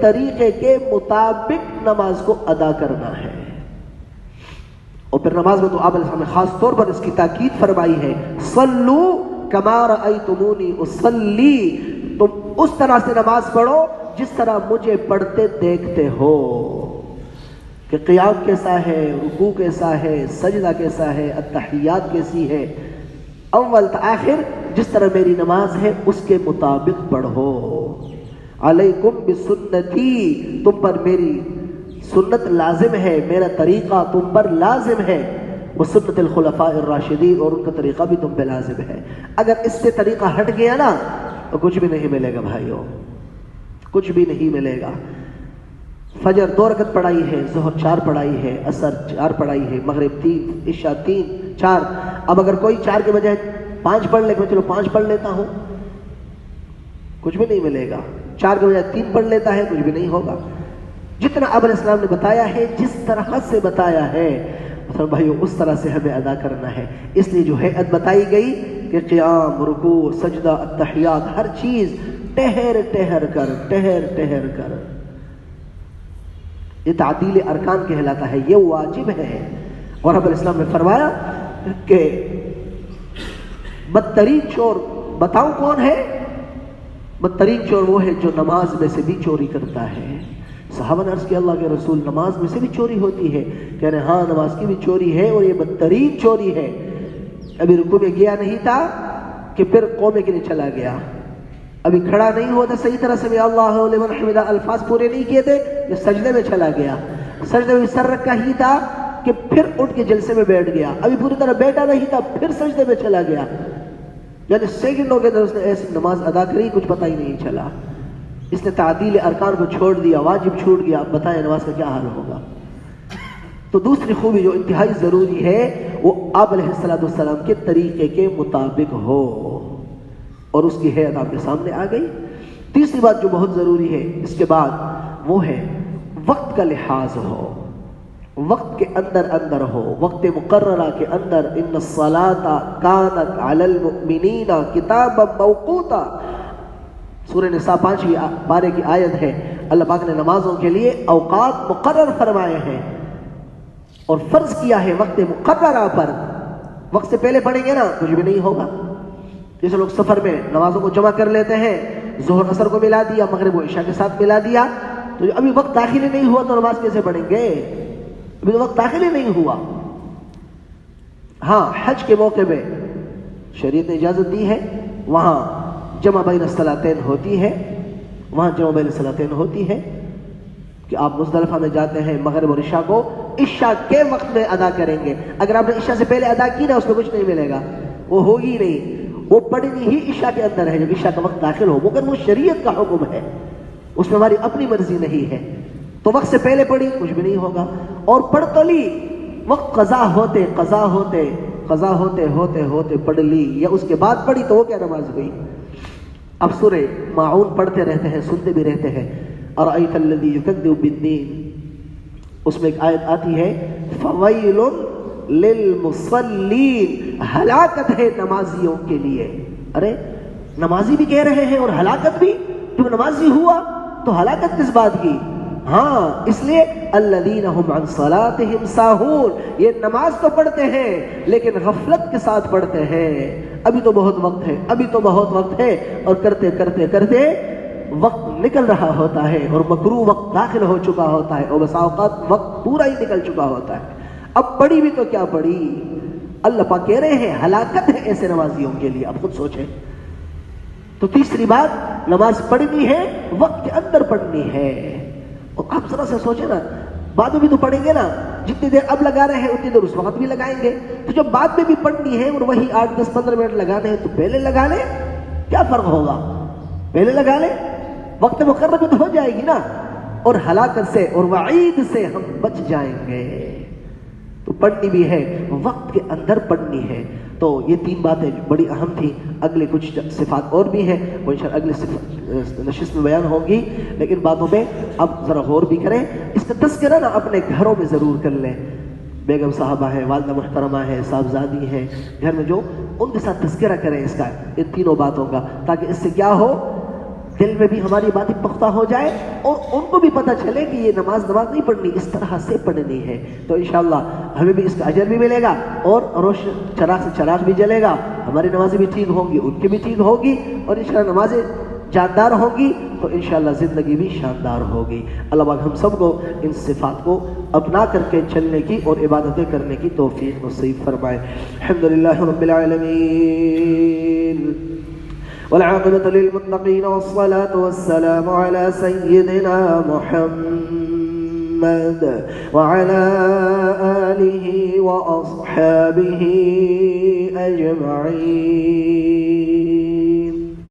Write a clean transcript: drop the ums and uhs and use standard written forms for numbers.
طریقے کے مطابق نماز کو ادا کرنا ہے. اور پھر نماز میں تو آپ علیہ السلام نے خاص طور پر اس کی تاکید فرمائی ہے، صلو کما رأیتمونی اصلی، تم اس طرح سے نماز پڑھو جس طرح مجھے پڑھتے دیکھتے ہو. کہ قیام کیسا ہے، رکوع کیسا ہے، سجدہ کیسا ہے، التحیات کیسی ہے، اول تا آخر جس طرح میری نماز ہے اس کے مطابق پڑھو. علیکم بسنتی، تم پر میری سنت لازم ہے، میرا طریقہ تم پر لازم ہے، وہ سنت الخلفاء الراشدین، اور ان کا طریقہ بھی تم پہ لازم ہے. اگر اس سے طریقہ ہٹ گیا نا تو کچھ بھی نہیں ملے گا بھائیوں، کچھ بھی نہیں ملے گا. فجر 2 رکعت پڑھائی ہے، ظہر 4 پڑھائی ہے، عصر 4 پڑھائی ہے، مغرب 3، عشاء 3، 4. اب اگر کوئی 4 کے بجائے 5 پڑھ لے کہ چلو 5 پڑھ لیتا ہوں، کچھ بھی نہیں ملے گا. 4 کے بجائے 3 پڑھ لیتا ہے، کچھ بھی نہیں ہوگا. جتنا آپ علیہ السلام نے بتایا ہے، جس طرح سے بتایا ہے مثلا بھائیو اس طرح سے ہمیں ادا کرنا ہے. اس لیے جو ہیئت بتائی گئی کہ قیام، رکوع، سجدہ، التحیات، ہر چیز ٹہر ٹہر کر، ٹہر ٹہر کر. یہ تعدیل ارکان کہلاتا ہے، یہ واجب ہے. اور اب الاسلام نے فرمایا کہ بدترین چور بتاؤں کون ہے؟ بدترین چور وہ ہے جو نماز میں سے بھی چوری کرتا ہے. صحابہ نے عرض کیا اللہ کے رسول نماز میں سے بھی چوری ہوتی ہے؟ کہہ رہے ہاں نماز کی بھی چوری ہے اور یہ بدترین چوری ہے. ابھی رکوع میں گیا نہیں تھا کہ پھر قومے کے لیے چلا گیا، ابھی کھڑا نہیں ہوا تھا صحیح طرح سے بھی اللہ لمن حمدہ الفاظ پورے نہیں کیے تھے کہ سجدے میں چلا گیا، سجدے میں سر رکھا ہی تھا کہ پھر اٹھ کے جلسے میں بیٹھ گیا، ابھی پوری طرح بیٹھا نہیں تھا پھر سجدے میں چلا گیا. یعنی سیکنڈوں کے اندر اس نے ایسی نماز ادا کری کچھ پتہ ہی نہیں چلا. اس نے تعدیل ارکان کو چھوڑ دیا، واجب چھوٹ گیا. اب بتائیں نماز کا کیا حال ہوگا؟ تو دوسری خوبی جو انتہائی ضروری ہے وہ آپ علیہ السلام کے طریقے کے مطابق ہو، اور اس کی حیت آپ کے سامنے آ گئی. تیسری بات جو بہت ضروری ہے اس کے بعد وہ ہے وقت کا لحاظ ہو، وقت کے اندر ہو، وقت مقررہ کے اندر. ان الصلاۃ کانت علی المؤمنین کتابا موقوتا، سورہ نساء 5ویں پارے کی آیت ہے. اللہ پاک نے نمازوں کے لیے اوقات مقرر فرمائے ہیں اور فرض کیا ہے وقت مقررہ پر. وقت سے پہلے پڑھیں گے نا کچھ بھی نہیں ہوگا. جیسے لوگ سفر میں نمازوں کو جمع کر لیتے ہیں، ظہر عصر کو ملا دیا، مغرب و عشاء کے ساتھ ملا دیا، تو ابھی وقت داخل ہی نہیں ہوا تو نماز کیسے پڑھیں گے؟ ابھی تو وقت داخل ہی نہیں ہوا. ہاں حج کے موقع میں شریعت نے اجازت دی ہے، وہاں جمع بین الصلاتین ہوتی ہے، وہاں جمع بین الصلاتین ہوتی ہے کہ آپ مزدلفہ میں جاتے ہیں، مغرب اور عشاء کو عشاء کے وقت میں ادا کریں گے. اگر آپ نے عشاء سے پہلے ادا کی نا اس میں کچھ نہیں ملے گا، وہ ہوگی نہیں. وہ پڑھنی ہی عشاء کے اندر ہے جب عشاء کا وقت داخل ہو، مگر وہ شریعت کا حکم ہے، اس میں ہماری اپنی مرضی نہیں ہے. تو وقت سے پہلے پڑھی کچھ بھی نہیں ہوگا، اور پڑھ تو لی، وقت قضا ہوتے پڑھ لی، یا اس کے بعد پڑھی تو وہ کیا نماز ہوئی؟ اب سورہ ماعون پڑھتے رہتے ہیں، سنتے بھی رہتے ہیں. ارأیت الذی یکذب بالدین، اس میں ایک آیت آتی ہے فویل للمصلین، ہلاکت ہے نمازیوں کے لیے. ارے نمازی بھی کہہ رہے ہیں اور ہلاکت بھی؟ جب نمازی ہوا تو ہلاکت کس بات کی؟ ہاں اس لیے الذین هم عن صلاتهم ساہون، یہ نماز تو پڑھتے ہیں لیکن غفلت کے ساتھ پڑھتے ہیں. ابھی تو بہت وقت ہے، اور کرتے کرتے وقت نکل رہا ہوتا ہے اور مکروہ وقت داخل ہو چکا ہوتا ہے، اور بسا اوقات وقت پورا ہی نکل چکا ہوتا ہے. اب پڑھی بھی تو کیا پڑھی؟ اللہ پاک کہہ رہے ہیں ہلاکت ہے ایسے نمازیوں کے لیے. اب خود سوچیں. تو تیسری بات، نماز پڑھنی ہے وقت کے اندر پڑھنی ہے. اور آپ ذرا سے سوچیں نا، بعد میں بھی تو پڑھیں گے نا، جتنی دیر اب لگا رہے ہیں اتنی دیر اس وقت بھی لگائیں گے. تو جب بعد میں بھی پڑھنی ہے اور وہی 8، 10، 15 منٹ لگانے ہیں تو پہلے لگا لیں، کیا فرق ہوگا؟ پہلے لگا لیں، وقت مقرر بھی تو ہو جائے گی نا، اور ہلاکت سے اور وعید سے ہم بچ جائیں گے. تو پڑھنی بھی ہے، وقت کے اندر پڑھنی ہے. تو یہ 3 باتیں بڑی اہم تھیں. اگلے کچھ صفات اور بھی ہیں، وہ انشاءاللہ اگلے نشست میں بیان ہوں گی، لیکن باتوں میں اب ذرا غور بھی کریں. اس کا تذکرہ نا اپنے گھروں میں ضرور کر لیں. بیگم صاحبہ ہیں، والدہ محترمہ ہیں، صاحبزادی ہیں، گھر میں جو ان کے ساتھ تذکرہ کریں اس کا، ان 3 باتوں کا، تاکہ اس سے کیا ہو، دل میں بھی ہماری باتیں پختہ ہو جائے اور ان کو بھی پتہ چلے کہ یہ نماز نہیں پڑھنی، اس طرح سے پڑھنی ہے، تو انشاءاللہ ہمیں بھی اس کا اجر بھی ملے گا اور روشن چراغ سے چراغ بھی جلے گا، ہماری نمازیں بھی ٹھیک ہوں گی، ان کی بھی ٹھیک ہوگی، اور انشاءاللہ نمازیں جاندار ہوگی تو انشاءاللہ زندگی بھی شاندار ہوگی۔ اللہ پاک ہم سب کو ان صفات کو اپنا کر کے چلنے کی اور عبادتیں کرنے کی توفیق نصیب فرمائے۔ الحمدللہ رب العالمین والعاقبۃ للمتقین والصلاة والسلام علی سیدنا محمد وعلى آلہ واصحابہ اجمعین۔